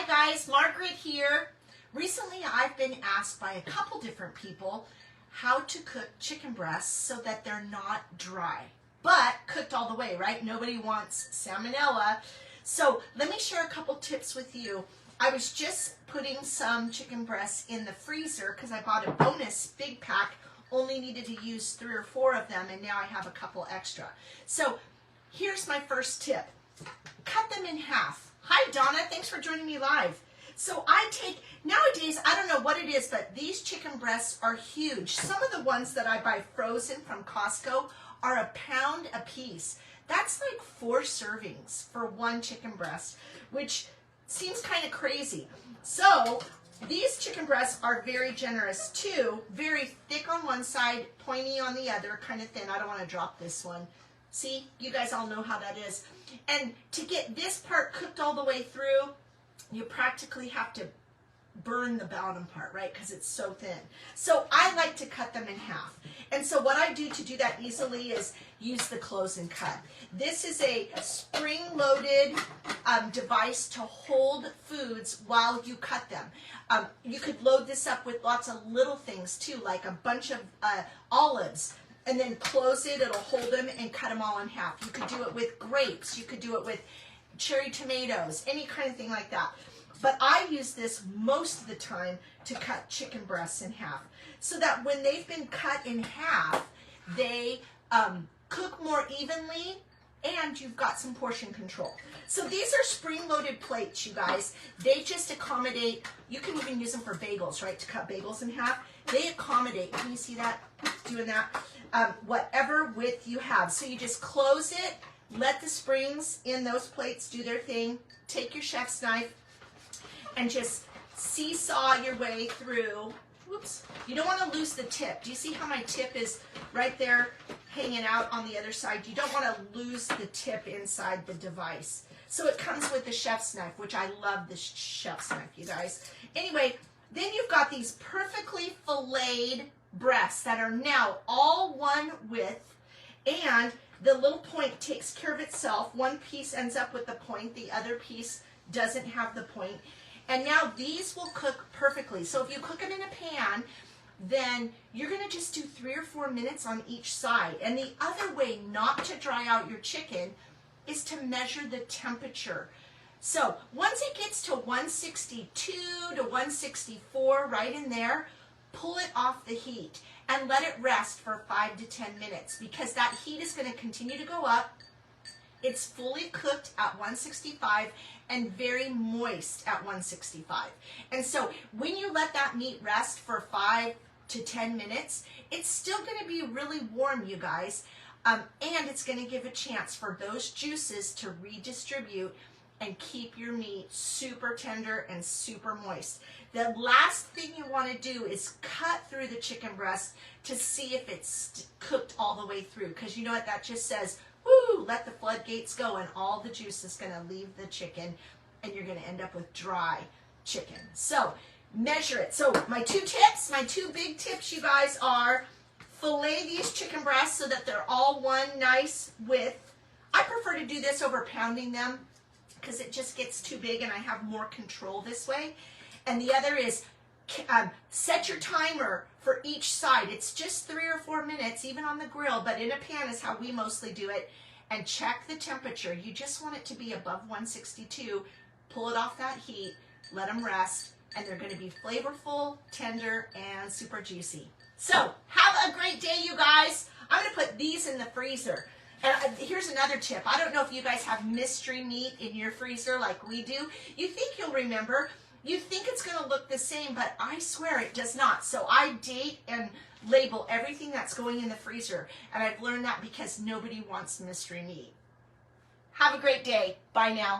guys, Margaret here. Recently I've been asked by a couple different people how to cook chicken breasts so that they're not dry, but cooked all the way, right? Nobody wants salmonella. So let me share a couple tips with you. I was just putting some chicken breasts in the freezer because I bought a bonus big pack, only needed to use 3 or 4 of them, and now I have a couple extra. So here's my first tip. Cut them in half. Hi Donna, thanks for joining me live. So nowadays, I don't know what it is, but these chicken breasts are huge. Some of the ones that I buy frozen from Costco are £1 a piece. That's like 4 servings for one chicken breast, which seems kind of crazy. So these chicken breasts are very generous too, very thick on one side, pointy on the other, kind of thin. I don't want to drop this one. See, you guys all know how that is. And to get this part cooked all the way through, you practically have to burn the bottom part, right? Because it's so thin. So I like to cut them in half. And so what I do to do that easily is use the close and cut. This is a spring-loaded device to hold foods while you cut them. You could load this up with lots of little things too, like a bunch of olives, and then close it, it'll hold them and cut them all in half. You could do it with grapes, you could do it with cherry tomatoes, any kind of thing like that. But I use this most of the time to cut chicken breasts in half, so that when they've been cut in half, they cook more evenly and you've got some portion control. So these are spring-loaded plates, you guys. They just accommodate, you can even use them for bagels, right, to cut bagels in half. They accommodate, can you see that, doing that? Whatever width you have. So you just close it, let the springs in those plates do their thing, take your chef's knife, and just seesaw your way through. Whoops. You don't want to lose the tip. Do you see how my tip is right there hanging out on the other side? You don't want to lose the tip inside the device. So it comes with the chef's knife, which I love this chef's knife, you guys. Anyway, then you've got these perfectly filleted breasts that are now all one width, and the little point takes care of itself. One piece ends up with the point, the other piece doesn't have the point. And now these will cook perfectly. So if you cook them in a pan, then you're going to just do 3 or 4 minutes on each side. And the other way not to dry out your chicken is to measure the temperature. So once it gets to 162 to 164, right in there, pull it off the heat and let it rest for 5 to 10 minutes, because that heat is going to continue to go up. It's fully cooked at 165 and very moist at 165. And so when you let that meat rest for 5 to 10 minutes, it's still going to be really warm, you guys. And it's going to give a chance for those juices to redistribute and keep your meat super tender and super moist. The last thing you want to do is cut through the chicken breast to see if it's cooked all the way through, because you know what that just says? Woo, let the floodgates go, and all the juice is going to leave the chicken, and you're going to end up with dry chicken. So measure it. So my 2 tips, my 2 big tips, you guys, are fillet these chicken breasts so that they're all one nice width. I prefer to do this over pounding them because it just gets too big and I have more control this way. And the other is set your timer for each side. It's just 3 or 4 minutes, even on the grill, but in a pan is how we mostly do it. And check the temperature. You just want it to be above 162. Pull it off that heat, let them rest, and they're going to be flavorful, tender, and super juicy. So have a great day, you guys. I'm going to put these in the freezer. And here's another tip. I don't know if you guys have mystery meat in your freezer like we do. You think you'll remember. You think it's going to look the same, but I swear it does not. So I date and label everything that's going in the freezer. And I've learned that because nobody wants mystery meat. Have a great day. Bye now.